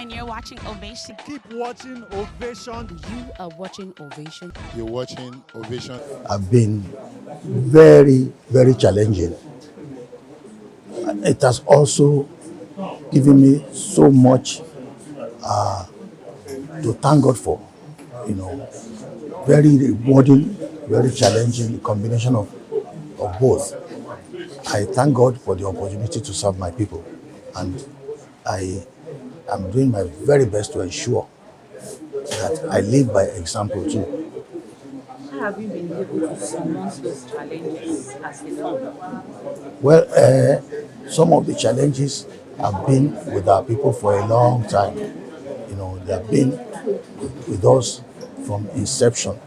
and you're watching Ovation. Keep watching Ovation. You are watching Ovation. You're watching Ovation. Have been very, very challenging. It has also given me so much to thank God for. Very rewarding, very challenging, the combination of both. I thank God for the opportunity to serve my people, and I am doing my very best to ensure that I live by example too. How have you been able to surmount those challenges as a leader? Well, some of the challenges have been with our people for a long time. They have been with us from inception.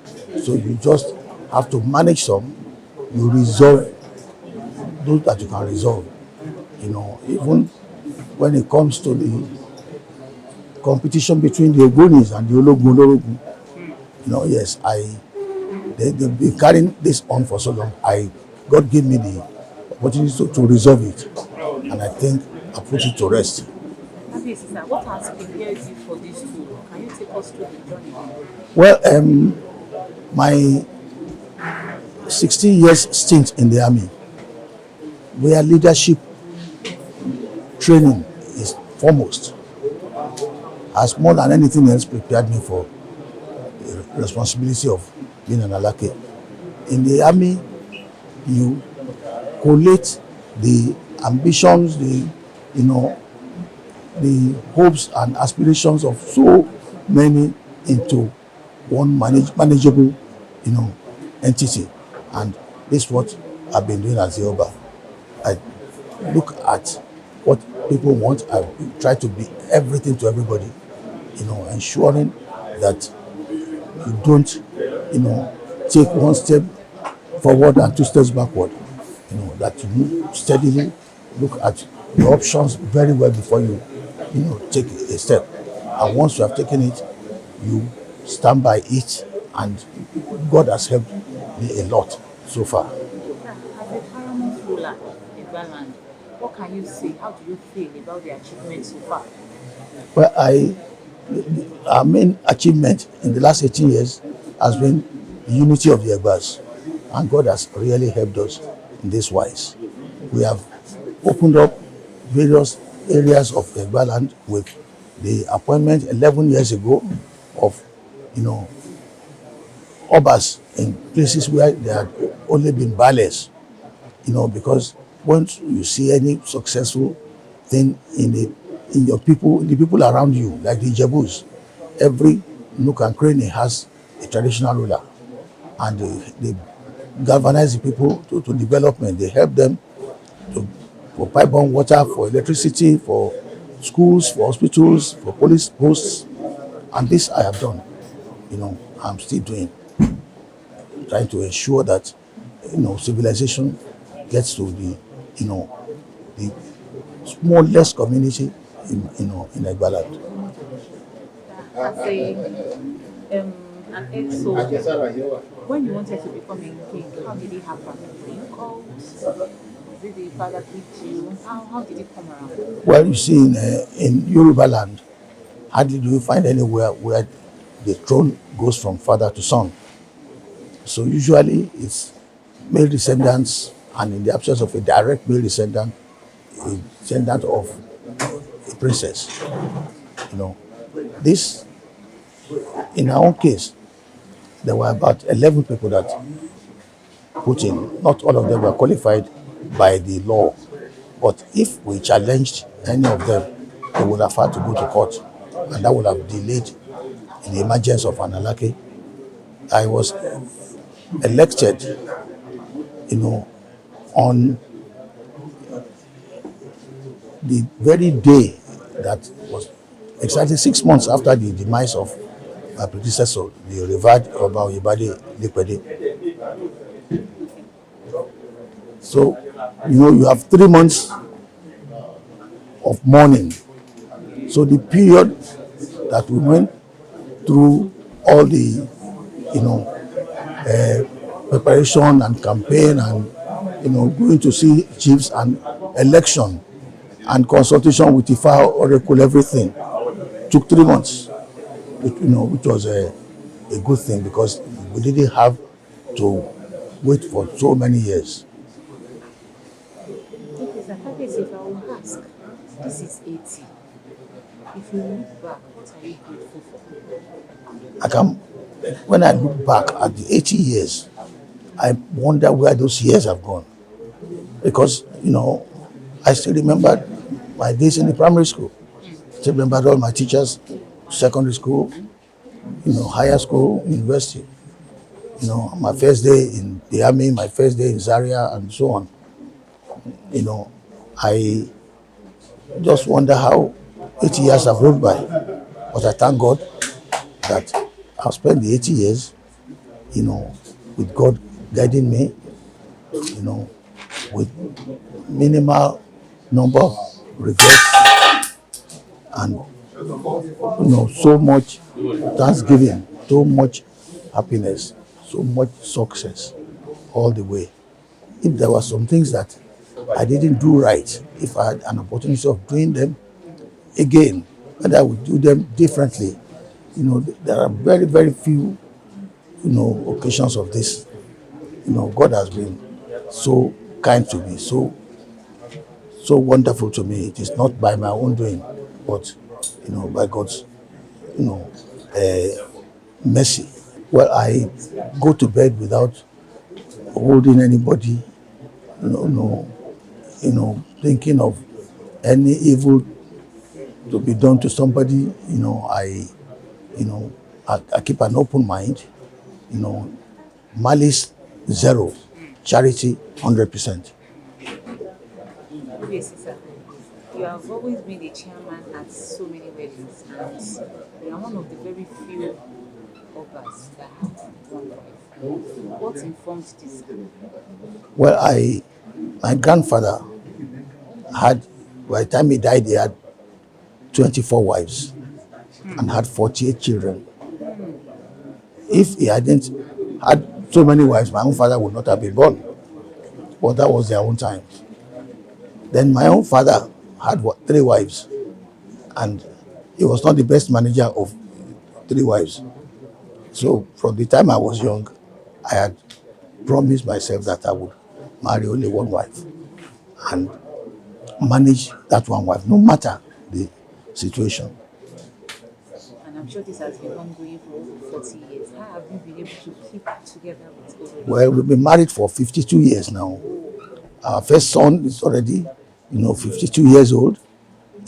So you just have to manage some, you resolve those that you can resolve. Even when it comes to the competition between the Ogbonis and the Ologun, yes, they've been carrying this on for so long. God gave me the opportunity to resolve it, and I think I put it to rest. What has prepared you for this tool? Can you take us through the journey? Well, my 16 years stint in the army, where leadership training is foremost, has more than anything else prepared me for the responsibility of being an Alake. In the army, you collate the ambitions, the hopes and aspirations of so many into one manageable, entity. And this is what I've been doing as the OBA. I look at what people want. I try to be everything to everybody, ensuring that you don't, take one step forward and two steps backward. That you steadily look at the options very well before you, take a step. And once you have taken it, you stand by it, and God has helped me a lot so far. As a paramount ruler in EGBALAND, what can you say? How do you feel about the achievements so far? Well, our main achievement in the last 18 years has been the unity of the Egbas, and God has really helped us in this wise. We have opened up various areas of EGBALAND with the appointment 11 years ago of, Obas in places where there had only been ballets, because once you see any successful thing in your people, the people around you, like the Ijebus, every nook and cranny has a traditional ruler, and they galvanize the people to development. They help them for pipe-borne water, for electricity, for schools, for hospitals, for police posts, and this I have done. I'm still doing, trying to ensure that civilization gets to the the smallest community in EGBALAND. As an ex-soldier, when you wanted to become a king, how did it happen? Were you called? Did the father pick you? How did it come around? Well, you see, in Yoruba land, hardly do you find anywhere where the throne goes from father to son. So usually it's male descendants, and in the absence of a direct male descendant, a descendant of a princess. This, in our own case, there were about 11 people that put in. Not all of them were qualified by the law, but if we challenged any of them, they would have had to go to court, and that would have delayed the emergence of an Alake. I was elected, on the very day that was exactly 6 months after the demise of my predecessor, the revered Oba GBADEBO. So, you have 3 months of mourning. So the period that we went through all the, preparation and campaign and, going to see chiefs and election and consultation with Ifa Oracle, everything. took 3 months, which was a good thing because we didn't have to wait for so many years. Okay, sir, if I will ask, this is 80. If you look back, what are you grateful for? When I look back at the 80 years, I wonder where those years have gone. Because, I still remember my days in the primary school. Still remember all my teachers, secondary school, higher school, university. My first day in the army, my first day in Zaria, and so on. I just wonder how 80 years have rolled by. But I thank God that I've spent the 80 years, with God guiding me, with minimal number of regrets and, so much thanksgiving, so much happiness, so much success all the way. If there were some things that I didn't do right, if I had an opportunity of doing them again, and I would do them differently, there are very, very few, occasions of this. God has been so kind to me, so wonderful to me. It is not by my own doing, but by God's mercy. Well, I go to bed without holding anybody, thinking of any evil to be done to somebody. I keep an open mind. Malice 0, charity 100%. Yes, sir. You have always been a chairman at so many weddings, and you are one of the very few OBAs that have one wife. What informed this? Well, my grandfather had, by the time he died, he had 24 wives and had 48 children. If he hadn't had so many wives, my own father would not have been born. But that was their own time. Then my own father had 3 wives, and he was not the best manager of 3 wives. So from the time I was young, I had promised myself that I would marry only one wife and manage that one wife, no matter the situation. And I'm sure this has been ongoing for over 40 years. How have you been able to keep together with Ovation? Well, we've been married for 52 years now. Our first son is already, 52 years old,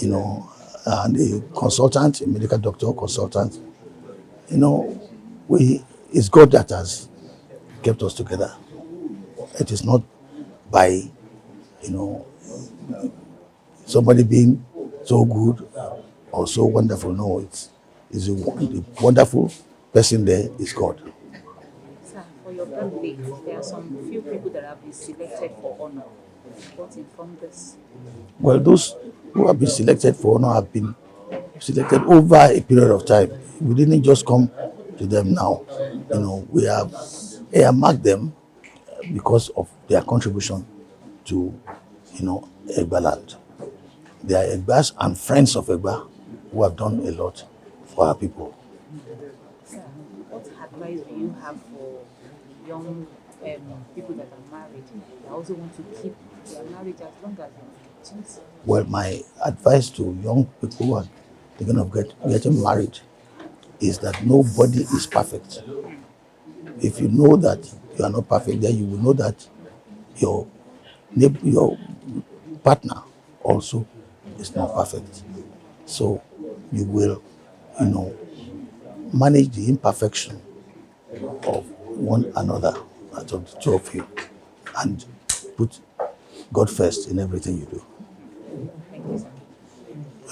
and a consultant, a medical doctor consultant. It's God that has kept us together. It is not by, somebody being so good or so wonderful. No, it's the wonderful person there is God. Sir, for your birthday, there are some few people that have been selected for honor. What informed this? Well, those who have been selected for honor have been selected over a period of time. We didn't just come to them now. We have earmarked them because of their contribution to, EGBALAND. They are EGBAs and friends of EGBA who have done a lot for our people. Sir, what advice do you have for young people that are married? They also want to keep their marriage as long as they can. Well, my advice to young people who are thinking of getting married is that nobody is perfect. If you know that you are not perfect, then you will know that your partner also is not perfect. So you will, manage the imperfection of one another, out of the two of you, and put God first in everything you do.